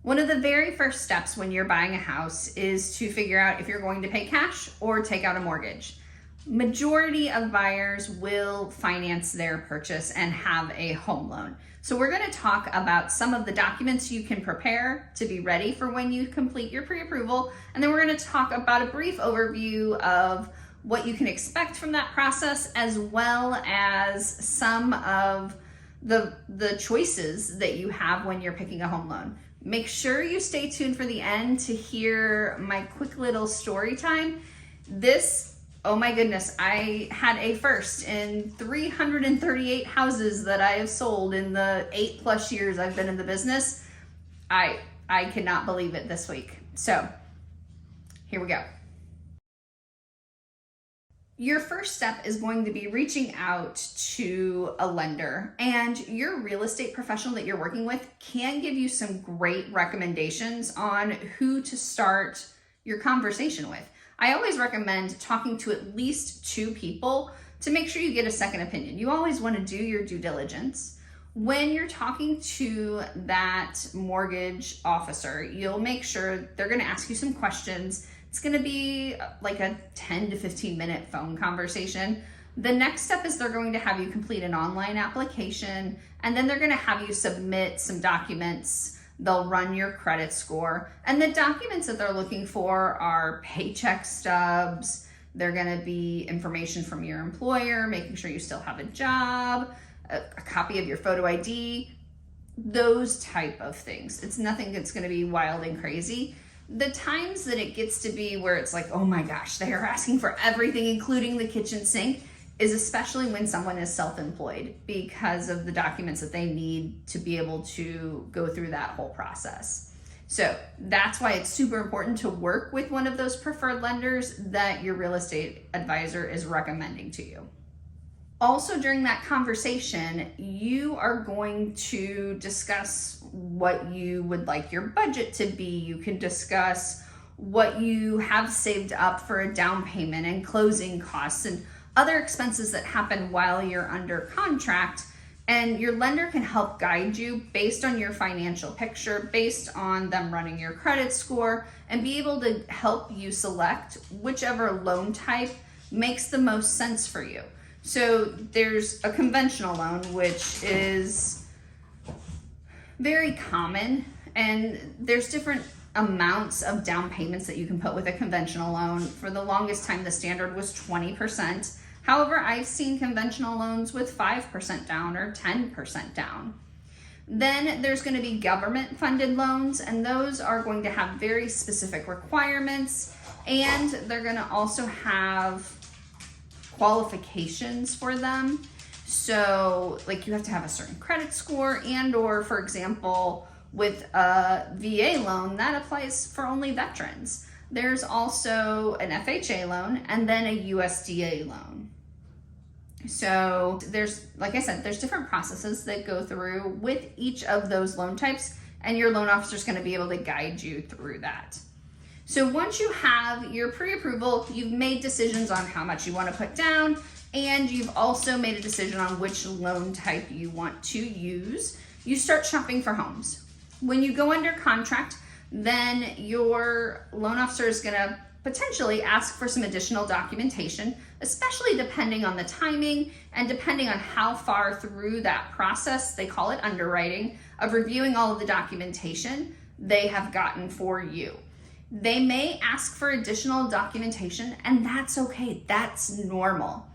One of the very first steps when you're buying a house is to figure out if you're going to pay cash or take out a mortgage. Majority of buyers will finance their purchase and have a home loan. So we're going to talk about some of the documents you can prepare to be ready for when you complete your pre-approval. And then we're going to talk about a brief overview of what you can expect from that process, as well as some of the choices that you have when you're picking a home loan. Make sure you stay tuned for the end to hear my quick little story time. This, oh my goodness, I had a first in 338 houses that I have sold in the 8+ years I've been in the business. I cannot believe it this week. So here we go. Your first step is going to be reaching out to a lender, and your real estate professional that you're working with can give you some great recommendations on who to start your conversation with. I always recommend talking to at least 2 people to make sure you get a second opinion. You always want to do your due diligence. When you're talking to that mortgage officer, you'll make sure they're going to ask you some questions. It's going to be like a 10 to 15 minute phone conversation. The next step is they're going to have you complete an online application, and then they're going to have you submit some documents. They'll run your credit score, and the documents that they're looking for are paycheck stubs. They're going to be information from your employer, making sure you still have a job, a copy of your photo ID, those type of things. It's nothing that's going to be wild and crazy. The times that it gets to be where it's like, oh my gosh, they are asking for everything, including the kitchen sink, is especially when someone is self-employed, because of the documents that they need to be able to go through that whole process. So that's why it's super important to work with one of those preferred lenders that your real estate advisor is recommending to you. Also, during that conversation, you are going to discuss what you would like your budget to be. You can discuss what you have saved up for a down payment and closing costs and other expenses that happen while you're under contract. And your lender can help guide you based on your financial picture, based on them running your credit score, and be able to help you select whichever loan type makes the most sense for you. So there's a conventional loan, which is very common, and there's different amounts of down payments that you can put with a conventional loan. For the longest time, the standard was 20%. However, I've seen conventional loans with 5% down or 10% down. Then there's going to be government funded loans, and those are going to have very specific requirements, and they're going to also have qualifications for them. So like you have to have a certain credit score, and or for example, with a VA loan, that applies for only veterans. There's also an FHA loan and then a USDA loan. So there's, like I said, there's different processes that go through with each of those loan types, and your loan officer is going to be able to guide you through that. So once you have your pre-approval, you've made decisions on how much you want to put down, and you've also made a decision on which loan type you want to use. You start shopping for homes. When you go under contract, then your loan officer is going to potentially ask for some additional documentation, especially depending on the timing and depending on how far through that process, they call it underwriting, of reviewing all of the documentation they have gotten for you. They may ask for additional documentation, and that's okay. That's normal.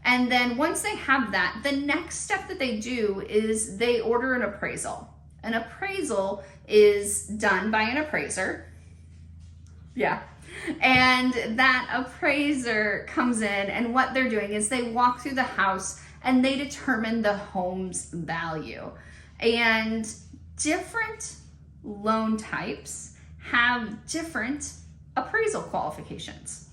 And then once they have that, the next step that they do is they order an appraisal. An appraisal is done by an appraiser. Yeah. And that appraiser comes in, and what they're doing is they walk through the house and they determine the home's value. And different loan types have different appraisal qualifications.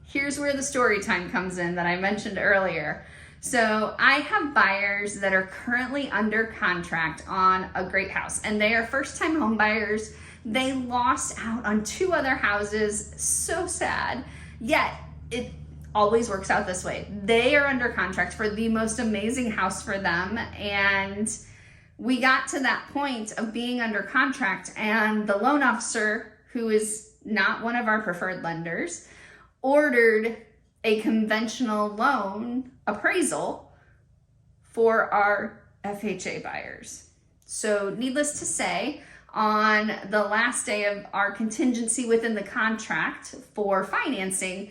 Here's where the story time comes in that I mentioned earlier. So I have buyers that are currently under contract on a great house, and they are first-time home buyers. They lost out on 2 other houses. So sad. Yet it always works out this way. They are under contract for the most amazing house for them, and we got to that point of being under contract, and the loan officer, who is not one of our preferred lenders, ordered a conventional loan appraisal for our FHA buyers. So needless to say, on the last day of our contingency within the contract for financing,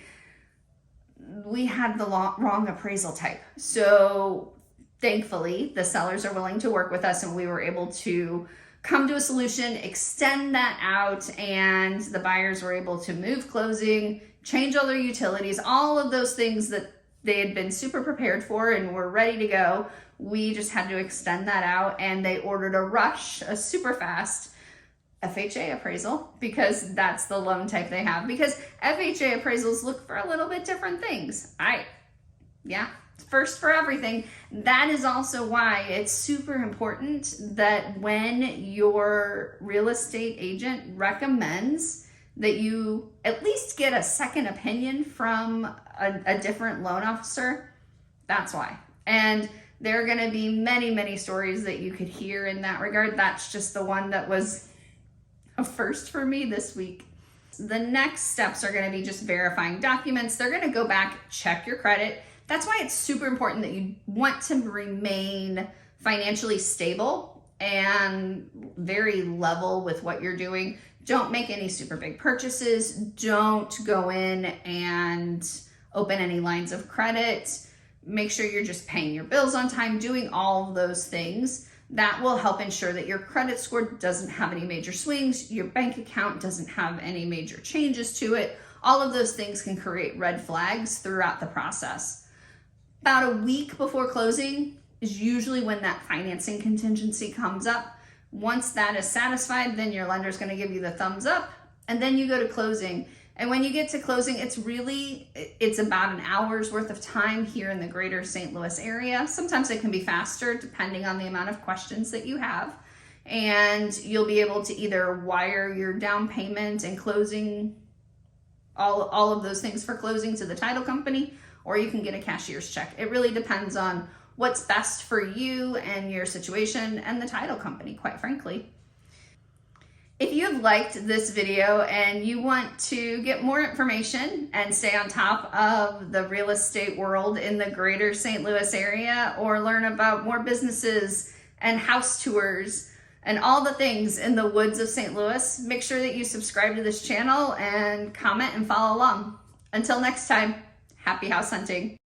we had the wrong appraisal type. So thankfully, the sellers are willing to work with us, and we were able to come to a solution, extend that out, and the buyers were able to move closing, change all their utilities, all of those things that they had been super prepared for and were ready to go. We just had to extend that out, and they ordered a super fast FHA appraisal, because that's the loan type they have, because FHA appraisals look for a little bit different things. First for everything. That is also why it's super important that when your real estate agent recommends that you at least get a second opinion from a different loan officer, that's why. And there are going to be many, many stories that you could hear in that regard. That's just the one that was a first for me this week. The next steps are going to be just verifying documents. They're going to go back, check your credit. That's why it's super important that you want to remain financially stable and very level with what you're doing. Don't make any super big purchases. Don't go in and open any lines of credit. Make sure you're just paying your bills on time, doing all of those things. That will help ensure that your credit score doesn't have any major swings, your bank account doesn't have any major changes to it. All of those things can create red flags throughout the process. About a week before closing is usually when that financing contingency comes up. Once that is satisfied, then your lender is going to give you the thumbs up, and then you go to closing. And when you get to closing, it's about an hour's worth of time here in the greater St. Louis area. Sometimes it can be faster depending on the amount of questions that you have. And you'll be able to either wire your down payment and closing, all of those things for closing, to the title company, or you can get a cashier's check. It really depends on what's best for you and your situation and the title company, quite frankly. If you've liked this video and you want to get more information and stay on top of the real estate world in the greater St. Louis area, or learn about more businesses and house tours and all the things in the woods of St. Louis, make sure that you subscribe to this channel and comment and follow along. Until next time, happy house hunting.